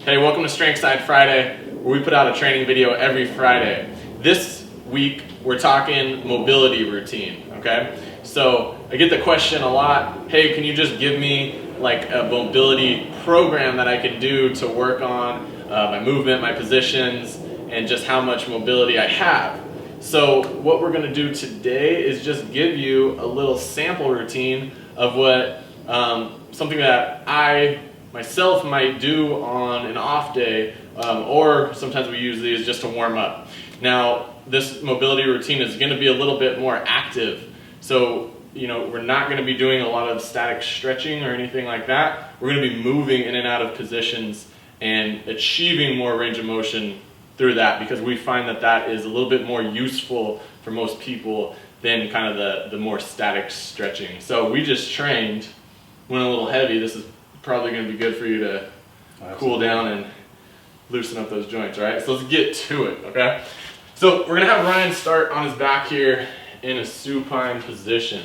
Hey, welcome to Strength Side Friday, where we put out a training video every Friday. This week, we're talking mobility routine, okay? So I get the question a lot, hey, can you just give me like a mobility program that I can do to work on my movement, my positions, and just how much mobility I have? So what we're gonna do today is just give you a little sample routine of what something that I myself might do on an off day, or sometimes we use these just to warm up. Now, this mobility routine is going to be a little bit more active. So, we're not going to be doing a lot of static stretching or anything like that. We're going to be moving in and out of positions and achieving more range of motion through that, because we find that that is a little bit more useful for most people than kind of the more static stretching. So we just trained, went a little heavy. This is probably going to be good for you to cool down and loosen up those joints, right? So let's get to it, okay? So we're going to have Ryan start on his back here in a supine position.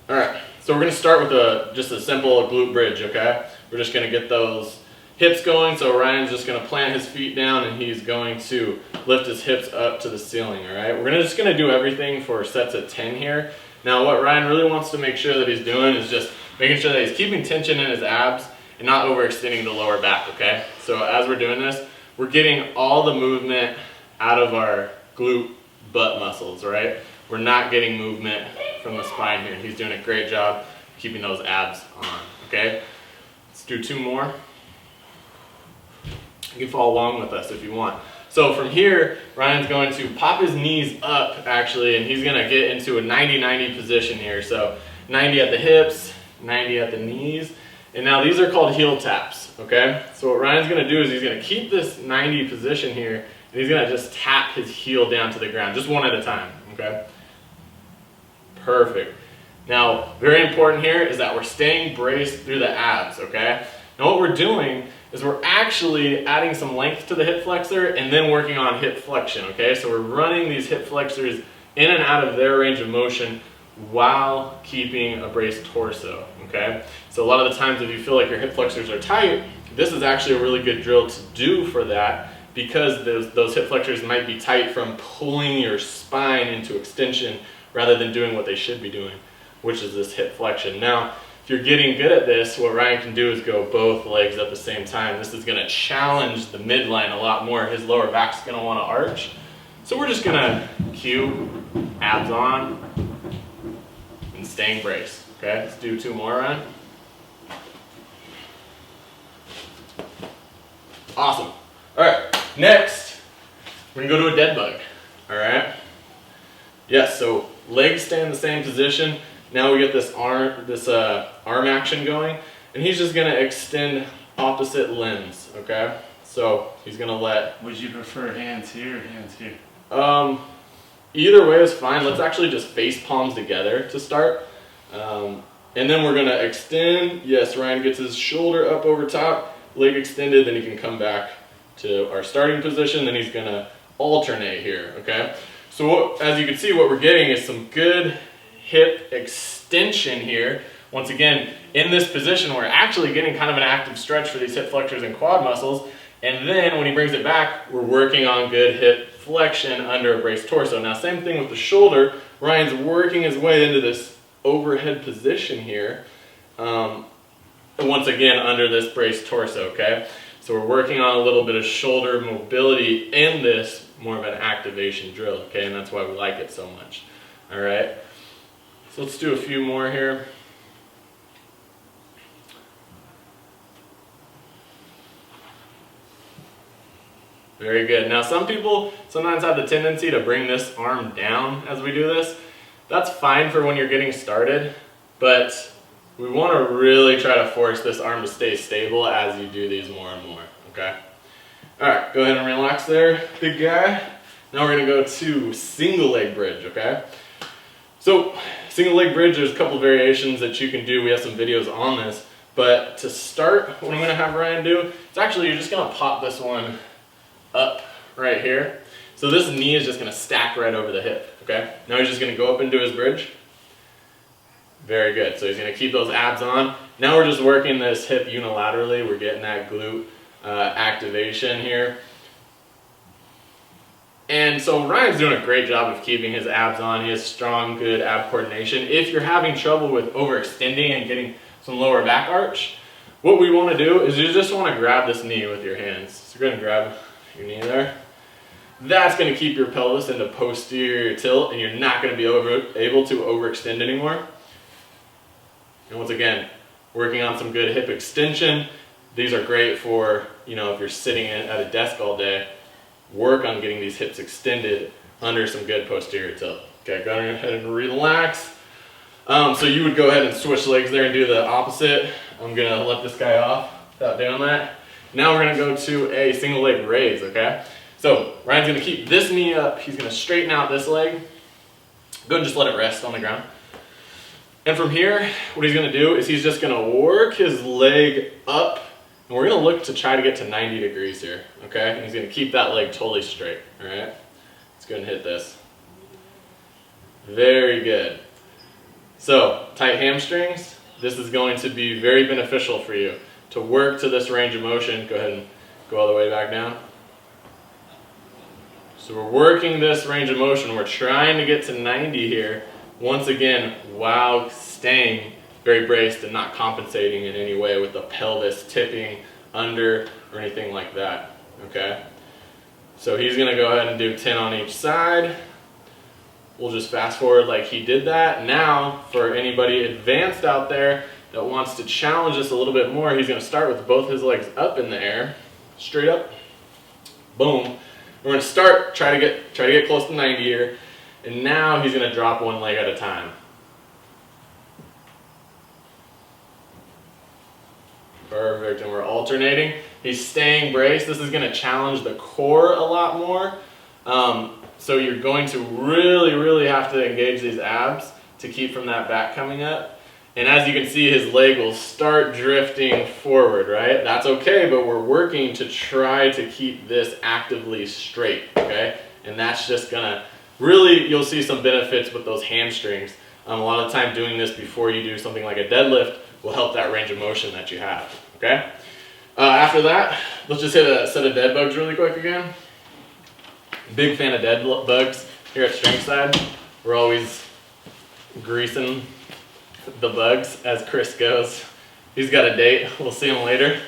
All right, so we're going to start with just a simple glute bridge, okay? We're just going to get those hips going. So Ryan's just going to plant his feet down and he's going to lift his hips up to the ceiling, all right? We're just going to do everything for sets of 10 here. Now what Ryan really wants to make sure that he's doing is just making sure that he's keeping tension in his abs and not overextending the lower back, okay? So as we're doing this, we're getting all the movement out of our glute butt muscles, right? We're not getting movement from the spine here. He's doing a great job keeping those abs on, okay? Let's do two more. You can follow along with us if you want. So from here, Ryan's going to pop his knees up actually, and he's gonna get into a 90-90 position here. So 90 at the hips, 90 at the knees. And now these are called heel taps, okay? So what Ryan's gonna do is he's gonna keep this 90 position here, and he's gonna just tap his heel down to the ground, just one at a time, okay? Perfect. Now, very important here is that we're staying braced through the abs, okay? Now what we're doing is we're actually adding some length to the hip flexor and then working on hip flexion, okay? So we're running these hip flexors in and out of their range of motion while keeping a braced torso, okay? So a lot of the times if you feel like your hip flexors are tight, this is actually a really good drill to do for that, because those hip flexors might be tight from pulling your spine into extension rather than doing what they should be doing, which is this hip flexion. Now, if you're getting good at this, what Ryan can do is go both legs at the same time. This is gonna challenge the midline a lot more. His lower back's gonna wanna arch. So we're just gonna cue abs on and staying braced. Okay, let's do two more, Ryan. Awesome. All right, next, we're gonna go to a dead bug, all right? Yes, so legs stay in the same position. Now we get this arm action going, and he's just gonna extend opposite limbs, okay? So he's gonna let... Would you prefer hands here or hands here? Either way is fine. Let's actually just face palms together to start. And then we're gonna extend. Yes, Ryan gets his shoulder up over top, leg extended, then he can come back to our starting position, then he's gonna alternate here, okay? So as you can see, what we're getting is some good hip extension here. Once again, in this position, we're actually getting kind of an active stretch for these hip flexors and quad muscles. And then when he brings it back, we're working on good hip flexion under a braced torso. Now, same thing with the shoulder. Ryan's working his way into this overhead position here. Once again, under this braced torso, okay? So we're working on a little bit of shoulder mobility in this, more of an activation drill, okay? And that's why we like it so much, all right? So let's do a few more here. Very good. Now some people sometimes have the tendency to bring this arm down as we do this. That's fine for when you're getting started, but we want to really try to force this arm to stay stable as you do these more and more, okay? All right, go ahead and relax there, big guy. Now we're gonna go to single leg bridge, okay? So single leg bridge, there's a couple of variations that you can do. We have some videos on this, but to start, what I'm gonna have Ryan do, it's actually, you're just gonna pop this one up right here. So this knee is just gonna stack right over the hip, okay? Now he's just gonna go up into his bridge. Very good. So he's going to keep those abs on. Now we're just working this hip unilaterally. We're getting that glute activation here. And so Ryan's doing a great job of keeping his abs on. He has strong, good ab coordination. If you're having trouble with overextending and getting some lower back arch, what we want to do is you just want to grab this knee with your hands. So you're going to grab your knee there. That's going to keep your pelvis into posterior tilt, and you're not going to be able to overextend anymore. And once again, working on some good hip extension. These are great for, you know, if you're sitting at a desk all day, work on getting these hips extended under some good posterior tilt. Okay, go ahead and relax. So you would go ahead and switch legs there and do the opposite. I'm gonna let this guy off without doing that. Now we're gonna go to a single leg raise, okay? So Ryan's gonna keep this knee up. He's gonna straighten out this leg. Go ahead and just let it rest on the ground. And from here, what he's gonna do is he's just gonna work his leg up, and we're gonna look to try to get to 90 degrees here, okay? And he's gonna keep that leg totally straight, all right? Let's go ahead and hit this. Very good. So, tight hamstrings, this is going to be very beneficial for you. To work to this range of motion, go ahead and go all the way back down. So we're working this range of motion. We're trying to get to 90 here. Once again, while staying very braced and not compensating in any way with the pelvis tipping under or anything like that, okay? So he's gonna go ahead and do 10 on each side. We'll just fast forward like he did that. Now, for anybody advanced out there that wants to challenge this a little bit more, he's gonna start with both his legs up in the air, straight up, boom. We're gonna start, try to get close to 90 here, and now he's gonna drop one leg at a time. Perfect, and we're alternating. He's staying braced. This is gonna challenge the core a lot more. So you're going to really have to engage these abs to keep from that back coming up. And as you can see, his leg will start drifting forward, right? That's okay, but we're working to try to keep this actively straight, okay? And that's just gonna, really, you'll see some benefits with those hamstrings. A lot of the time doing this before you do something like a deadlift will help that range of motion that you have, okay? After that, let's just hit a set of dead bugs really quick again. Big fan of dead bugs here at Strength Side. We're always greasing the bugs as Chris goes. He's got a date. We'll see him later.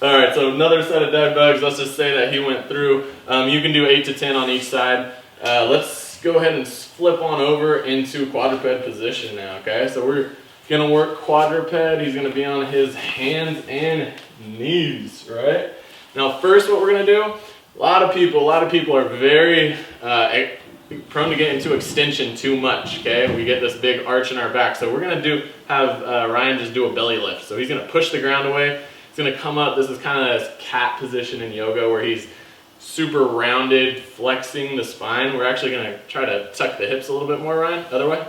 All right, so another set of dead bugs. Let's just say that he went through. You can do 8 to 10 on each side. Let's go ahead and flip on over into quadruped position now, okay? So we're gonna work quadruped. He's gonna be on his hands and knees, right? Now first what we're gonna do, a lot of people are very prone to get into extension too much, okay? We get this big arch in our back. So we're gonna have Ryan just do a belly lift. So he's gonna push the ground away. He's gonna come up. This is kind of this cat position in yoga where he's super rounded, flexing the spine. We're actually gonna try to tuck the hips a little bit more, Ryan. Other way.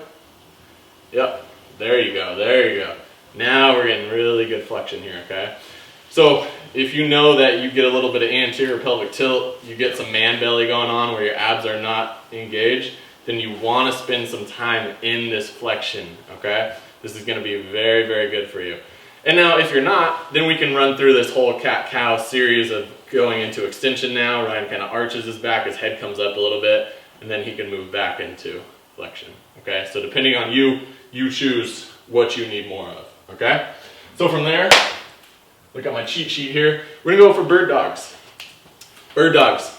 Yep. There you go, there you go. Now we're getting really good flexion here, okay? So if you know that you get a little bit of anterior pelvic tilt, you get some man belly going on where your abs are not engaged, then you wanna spend some time in this flexion, okay? This is gonna be very good for you. And now if you're not, then we can run through this whole cat-cow series of going into extension now. Ryan kind of arches his back, his head comes up a little bit, and then he can move back into flexion, okay? So depending on you, you choose what you need more of, okay? So from there, look at my cheat sheet here. We're gonna go for bird dogs. Bird dogs,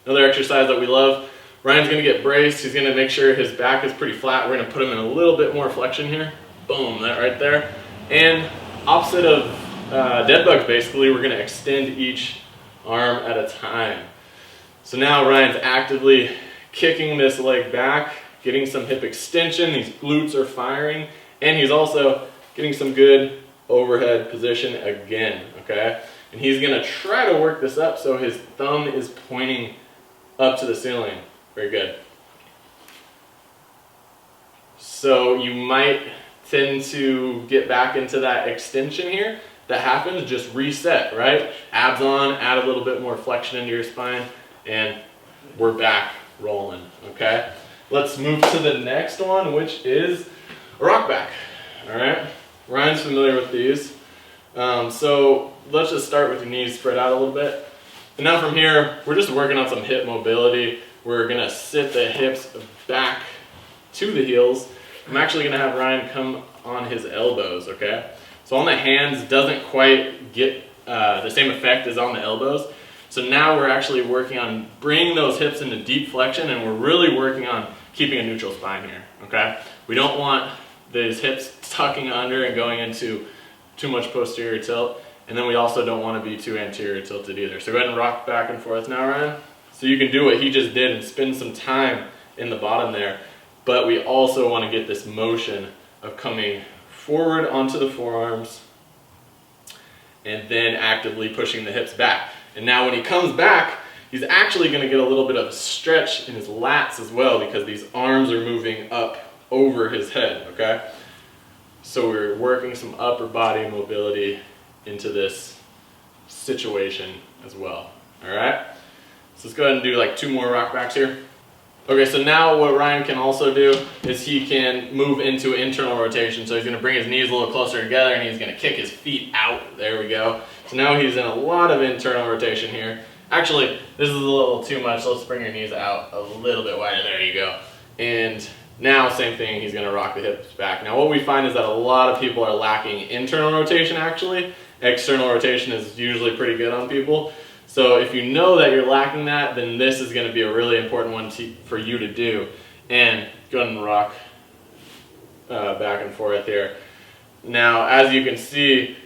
another exercise that we love. Ryan's gonna get braced. He's gonna make sure his back is pretty flat. We're gonna put him in a little bit more flexion here. Boom, that right there. And opposite of dead bugs, basically, we're gonna extend each arm at a time. So now Ryan's actively kicking this leg back, getting some hip extension. These glutes are firing, and he's also getting some good overhead position again, okay? And he's gonna try to work this up so his thumb is pointing up to the ceiling. Very good. So you might tend to get back into that extension here. That happens, just reset, right? Abs on, add a little bit more flexion into your spine, and we're back rolling, okay? Let's move to the next one, which is a rock back, all right? Ryan's familiar with these. So let's just start with your knees spread out a little bit. And now from here, we're just working on some hip mobility. We're gonna sit the hips back to the heels. I'm actually gonna have Ryan come on his elbows, okay? So on the hands doesn't quite get the same effect as on the elbows. So now we're actually working on bringing those hips into deep flexion, and we're really working on keeping a neutral spine here, okay? We don't want these hips tucking under and going into too much posterior tilt, and then we also don't want to be too anterior tilted either. So go ahead and rock back and forth now, Ryan. So you can do what he just did and spend some time in the bottom there, but we also want to get this motion of coming forward onto the forearms and then actively pushing the hips back. And now when he comes back, he's actually going to get a little bit of a stretch in his lats as well, because these arms are moving up over his head, okay? So we're working some upper body mobility into this situation as well, all right? So let's go ahead and do like 2 more rock backs here. Okay, so now what Ryan can also do is he can move into internal rotation. So he's gonna bring his knees a little closer together and he's gonna kick his feet out. There we go. So now he's in a lot of internal rotation here. Actually, this is a little too much. So let's bring your knees out a little bit wider. There you go. And now same thing, he's gonna rock the hips back. Now what we find is that a lot of people are lacking internal rotation actually. External rotation is usually pretty good on people. So if you know that you're lacking that, then this is going to be a really important one for you to do. And go ahead and rock back and forth here. Now, as you can see,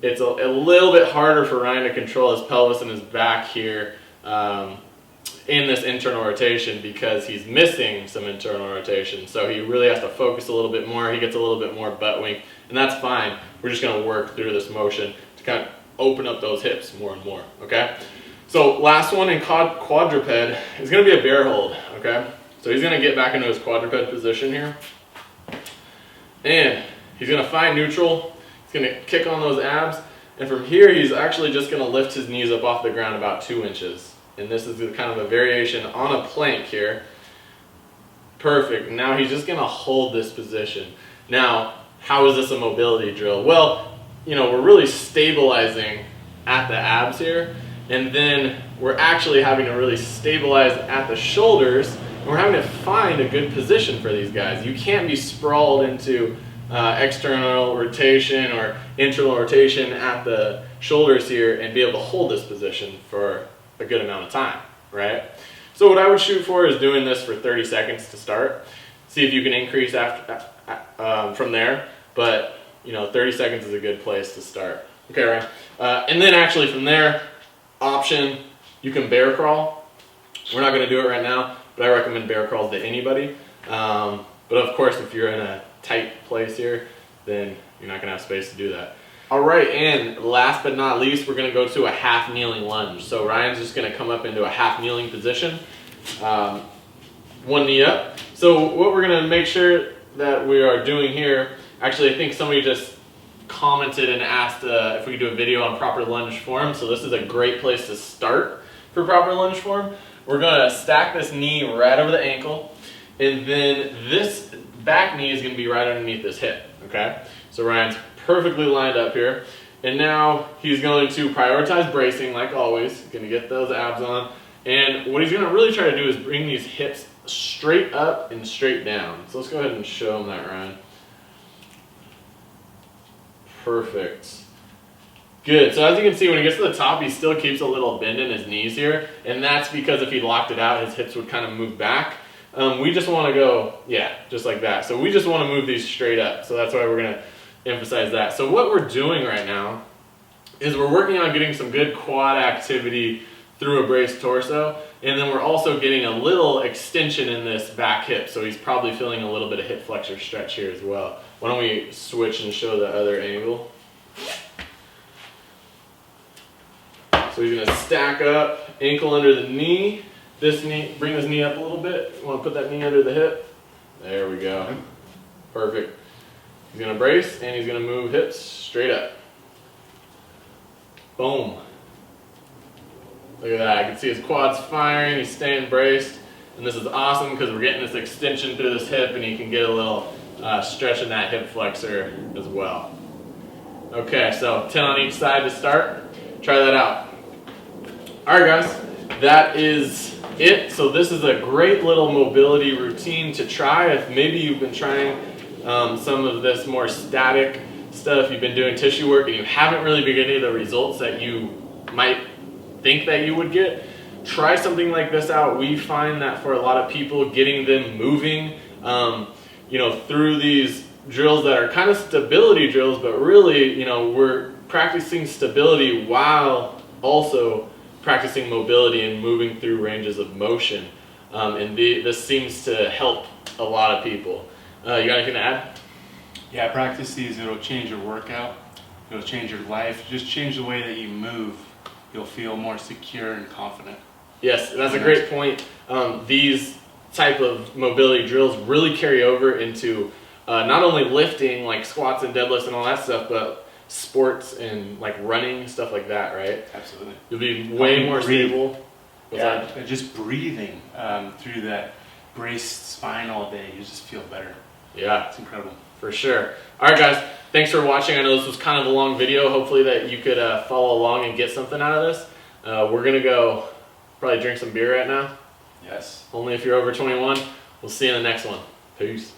it's a little bit harder for Ryan to control his pelvis and his back here in this internal rotation because he's missing some internal rotation. So he really has to focus a little bit more. He gets a little bit more butt wink, and that's fine. We're just going to work through this motion to kind of open up those hips more and more, okay? So last one in quadruped is gonna be a bear hold, okay? So he's gonna get back into his quadruped position here. And he's gonna find neutral. He's gonna kick on those abs. And from here, he's actually just gonna lift his knees up off the ground about 2 inches. And this is kind of a variation on a plank here. Perfect. Now he's just gonna hold this position. Now, how is this a mobility drill? Well, you know, we're really stabilizing at the abs here, and then we're actually having to really stabilize at the shoulders, and we're having to find a good position for these guys. You can't be sprawled into external rotation or internal rotation at the shoulders here and be able to hold this position for a good amount of time, right? So what I would shoot for is doing this for 30 seconds to start. See if you can increase after from there, but you know, 30 seconds is a good place to start. Okay, Ryan. And then actually from there, option, you can bear crawl. We're not gonna do it right now, but I recommend bear crawls to anybody. But of course, if you're in a tight place here, then you're not gonna have space to do that. All right, and last but not least, we're gonna go to a half kneeling lunge. So Ryan's just gonna come up into a half kneeling position, 1 knee up. So what we're gonna make sure that we are doing here, actually, I think somebody just commented and asked if we could do a video on proper lunge form. So this is a great place to start for proper lunge form. We're gonna stack this knee right over the ankle, and then this back knee is gonna be right underneath this hip, okay? So Ryan's perfectly lined up here. And now he's going to prioritize bracing like always. He's gonna get those abs on. And what he's gonna really try to do is bring these hips straight up and straight down. So let's go ahead and show him that, Ryan. Perfect. Good. So as you can see, when he gets to the top, he still keeps a little bend in his knees here, and that's because if he locked it out, his hips would kind of move back. We just want to go, yeah, just like that. So we just want to move these straight up. So that's why we're going to emphasize that. So what we're doing right now is we're working on getting some good quad activity through a braced torso, and then we're also getting a little extension in this back hip. So he's probably feeling a little bit of hip flexor stretch here as well. Why don't we switch and show the other angle? So he's gonna stack up, ankle under the knee. This knee, bring this knee up a little bit. You wanna put that knee under the hip? There we go. Perfect. He's gonna brace and he's gonna move hips straight up. Boom. Look at that, I can see his quads firing, he's staying braced. And this is awesome because we're getting this extension through this hip, and you can get a little stretch in that hip flexor as well. Okay, so 10 on each side to start. Try that out. All right, guys, that is it. So this is a great little mobility routine to try if maybe you've been trying some of this more static stuff. You've been doing tissue work and you haven't really been getting the results that you might think that you would get. Try something like this out. We find that for a lot of people, getting them moving, through these drills that are kind of stability drills, but really, we're practicing stability while also practicing mobility and moving through ranges of motion. This seems to help a lot of people. You got anything to add? Yeah, practice these. It'll change your workout. It'll change your life. Just change the way that you move. You'll feel more secure and confident. Yes, that's a great point. These type of mobility drills really carry over into not only lifting, like squats and deadlifts and all that stuff, but sports and like running, stuff like that, right? Absolutely. You'll be way more stable. Just breathing through that braced spine all day, you just feel better. Yeah. It's incredible. For sure. All right, guys. Thanks for watching. I know this was kind of a long video. Hopefully that you could follow along and get something out of this. We're going to go probably drink some beer right now. Yes. Only if you're over 21. We'll see you in the next one. Peace.